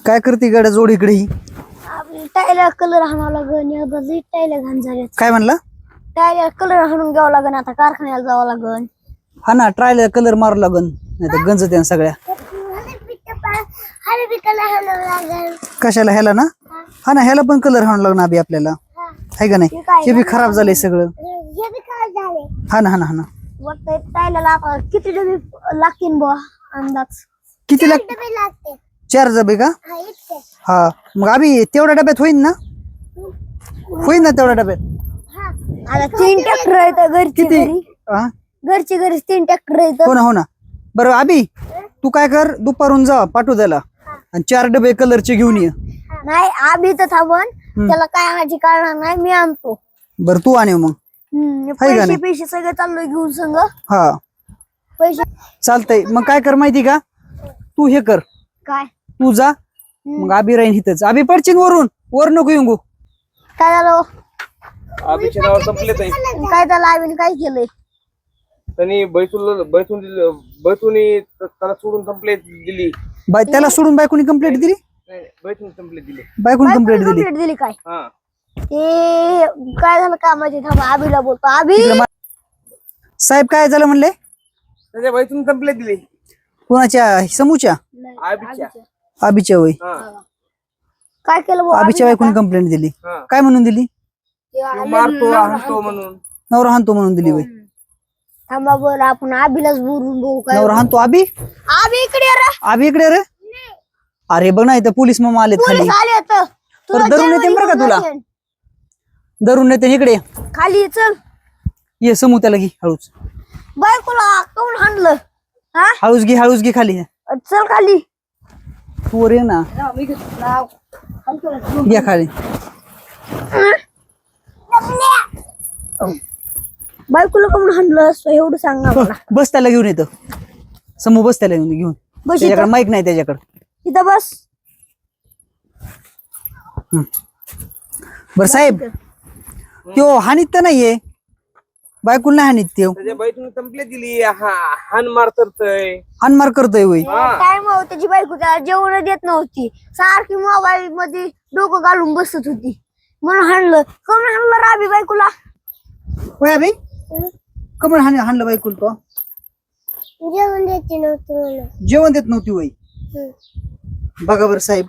काय करते गाड्या जोड इकडे ही? टायला कलर हाणावं लागन. टायला घाण झाले. काय म्हणला? टायला कलर हाणून घ्यावं लागन. आता कारखान्याला जावं लागन. हा ना, ट्रायला कलर मारू लागन, नाही तर गंज त्या सगळ्या. कशाला? ह्याला ना? हा ना, ह्याला पण कलर हाणू लागणार बी आपल्याला, आहे का नाही? हे बी खराब झालंय सगळं. हा ना. टायला किती डबे लागतील बुवा अंदाज? किती लागते? 4 डबे का? हा, मग आम्ही तेवढ्या डब्यात होईन ना? होईन ना तेवढ्या डब्यात? आता 3 ट्रॅक्टर आहेत घरची घरी. घरची घरी 3 ट्रॅक्टर आहेत. हो ना. बरं अभि, तू काय कर, दुपारून जा पाठवू त्याला आणि 4 डबे कलरचे घेऊन ये. नाही, आभी तर थांबन, त्याला काय आणायची काढणार नाही, मी आणतो. बरं तू आणव मग. पैसे सगळे चाललोय घेऊन संग. हा पैसे चालतंय. मग काय कर माहिती का, तू हे कर, काय तू जा, मग आभी राहीन इथंच. आभी पडचिन वर नको येऊ. काय झालं? आबीच्या नावावर संपले ताई. काय झालं? आबीने काय केलंय? त्यांनी बैतून त्याला सोडून कंप्लेंट दिली. त्याला सोडून बायकोनी कंप्लेंट दिली? बैतून कंप्लेंट दिली. बायकोनी कंप्लेंट दिली काय? हा, ते काय झालं का माहिती? थांबा, आबीला बोलतो. आबी साहेब काय झालं म्हणले? त्याच्या बैतून कंप्लेंट दिली. कोणाच्या? समूच्या? आबीच्या. आबीच्या होय. काय केलं बुवा? आबीच्या बायकोनी कंप्लेंट दिली. काय म्हणून दिली? मारतो हाणतो म्हणून. नवरा हाणतो म्हणून दिली होय. थांबा बरं, आपण आबीलाच बोलून बघू. काय नवरा हाणतो? आबी इकडे रे. आबी इकडे रे. अरे बघ ना, इथं पोलीस मामा आलेत खाली. धरून येते बरं का तुला, धरून येते. इकडे खाली चल. ये समू, त्याला घे हळूच. बायकोला कोण हाणलं? हळूच घे खाली. चल खाली. तू रे ना, घ्या खाली. बायकोला कोण हाणलं एवढं सांग ना मला. बस त्याला घेऊन येतो. समू बस त्याला घेऊन. त्याच्याकडे माईक नाही त्याच्याकडे. इथं बस. बर साहेब, त्यो हानीत तर नाहीये, बायकोला नाही हानीत. त्यो त्याच्या बैतून कंप्लेंट दिली. हानमार करतोय. हानमार करतोय होय. टाइम त्याची बायको त्याला जेवण देत नव्हती. सारखी मोबाईल मध्ये डोकं घालून बसत होती, म्हणून हाणलं. कोण हाणलं राबी बायकोला? होय अभि, कमळ हाणलं बायकोला तो? जेवण देत नव्हतं. जेवण देत नव्हती होय. बघा बरं साहेब,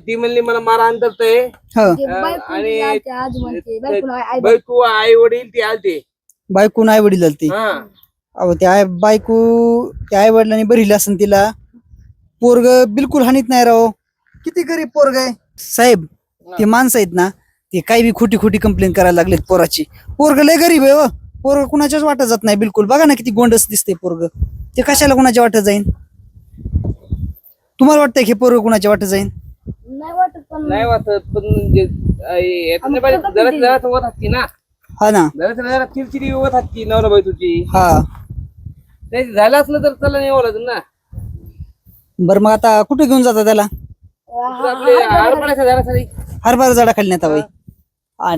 ती म्हणली मला मारा आणतोय. आणि बायको आई वडील ती आलते. बायको आई वडील आलते. अहो त्या बायको त्या आई वडिलांनी बरील असन तिला. पोरग बिलकुल हानीत नाही राव. किती गरीब पोरग आहे साहेब. ते माणसं आहेत ना, ते काही बी खोटी कंप्लेंट करायला लागलेत पोराची. पोरग लय गरीब आहे. पोरग कुणाच्याच वाटत जात नाही बिलकुल. बघा ना किती गोंडस दिसते पोरग. ते कशाला कुणाच्या वाटत जाईन? तुम्हाला वाटतंय की पोरग कुणाच्या वाटत जाईन? नाही वाटत, पण जरा होत असती ना. हा ना, जरा चिरचिरी होत असती नवरा बैतूची. हा नाही झालं असलं तर त्याला नाही बोलायचं ना. बरं मग आता कुठे घेऊन जाता त्याला? हरभरा झाडा खाली नेता बाई. आई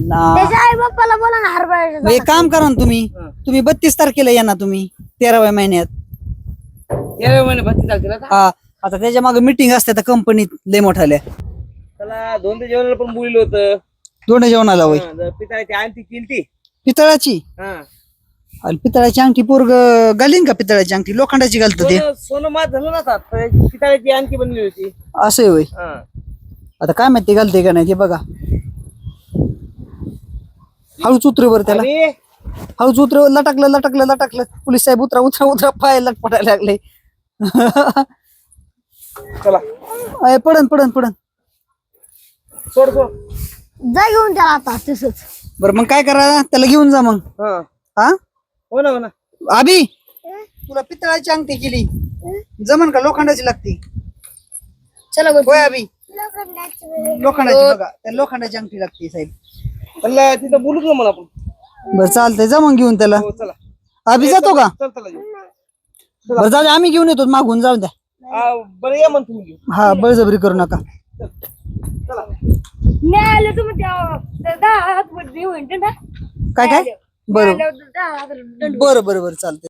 बाप्पाला बोला ना हरभरा. एक काम करा ना, तुम्ही 32 तारखेला या ना. तुम्ही 13व्या महिन्यात. 13व्या महिन्यात 32 तारखेला. हा, आता त्याच्या मागे मीटिंग असते त्या कंपनीत लय मोठाल्या. त्याला 2 जेवणाला पण बोललं होतं. 2 जेवणाला होय. पितळाची अंगठी केली. पितळाची? आणि पितळाची अंगठी पोरग घालीन का? पितळाची अंगठी लोखंडाची घालतो ते. सोनं मात झालं ना, पितळाची अंगठी बनली होती. असं होय. आता काय माहिती घालते का नाही ते बघा. हळूच उतरे बरं त्याला. हळूच उतरे. लटकलं. पोलीस साहेब उतरा पाय लटपटायला लागले. चला पडन. सोड. जा घेऊन त्याला आता तसंच. बरं मग काय करा, त्याला घेऊन जा मग. हा हो ना. आबी, तुला पितळाची अंगठी केली जमन का लोखंडाची लागते? चला होय आबी, लोखंडाची. बघा त्या लोखंडाची अंगठी लागते साहेब. म्हणलं तिथं बोलूच ना मला आपण. बरं चालतंय, जा मग घेऊन त्याला. चला. आबी जातो का? चला बरं जाऊ द्या, आम्ही घेऊन येतो मागून. जाऊ द्या. बरं या मग तुम्ही. हा, बळजबरी करू नका. नाही तुम्ही 10 हात मध्ये होईल ना. काय बरोबर चालतंय.